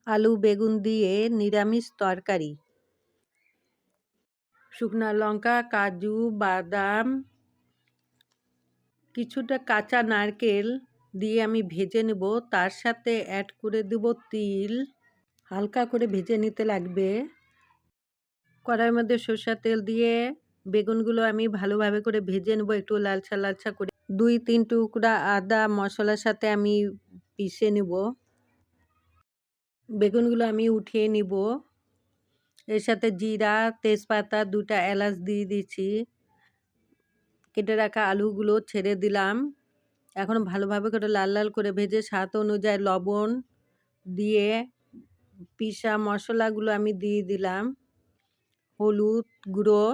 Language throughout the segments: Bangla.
আলু বেগুন দিয়ে নিরামিষ তরকারি। শুকনো লঙ্কা, কাজু, বাদাম, কিছুটা কাঁচা নারকেল দিয়ে আমি ভেজে নেব। তার সাথে অ্যাড করে দেব তিল। হালকা করে ভেজে নিতে লাগবে। কড়াইয়ের মধ্যে সরষের তেল দিয়ে বেগুনগুলো আমি ভালোভাবে করে ভেজে নেব একটু লালচা লালচা করে। 2-3 টুকরা আদা মশলার সাথে আমি পিষে নেব। বেগুনগুলো আমি উঠিয়ে নিব। এর সাথে জিরা, তেজপাতা, 2টা এলাচ দিয়ে দিচ্ছি। কেটে রাখা আলুগুলো ছেড়ে দিলাম। এখন ভালোভাবে করে লাল লাল করে ভেজে স্বাদ অনুযায়ী লবণ দিয়ে পিষা মশলাগুলো আমি দিয়ে দিলাম। হলুদ গুঁড়ো,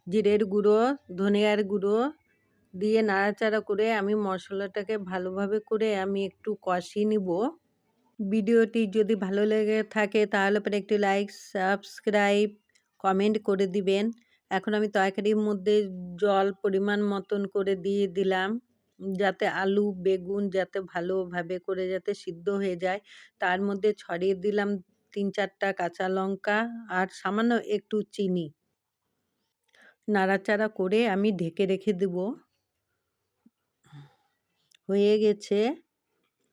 জিরের গুঁড়ো, ধনিয়ার গুঁড়ো দিয়ে নাড়াচাড়া করে আমি মশলাটাকে ভালোভাবে করে আমি একটু কষিয়ে নিব। ভিডিওটি যদি ভালো লেগে থাকে তাহলে পরে একটি লাইক, সাবস্ক্রাইব, কমেন্ট করে দিবেন। এখন আমি তরকারির মধ্যে জল পরিমাণ মতন করে দিয়ে দিলাম, যাতে আলু বেগুন যাতে ভালোভাবে করে যাতে সিদ্ধ হয়ে যায়। তার মধ্যে ছড়িয়ে দিলাম 3-4টা কাঁচা লঙ্কা আর সামান্য একটু চিনি। নাড়াচাড়া করে আমি ঢেকে রেখে দেব। হয়ে গেছে,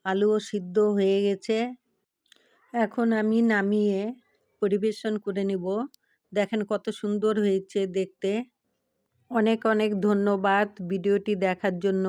আলুও সিদ্ধ হয়ে গেছে। এখন আমি নামিয়ে পরিবেশন করে নেব। দেখেন কত সুন্দর হয়েছে দেখতে। অনেক অনেক ধন্যবাদ ভিডিওটি দেখার জন্য।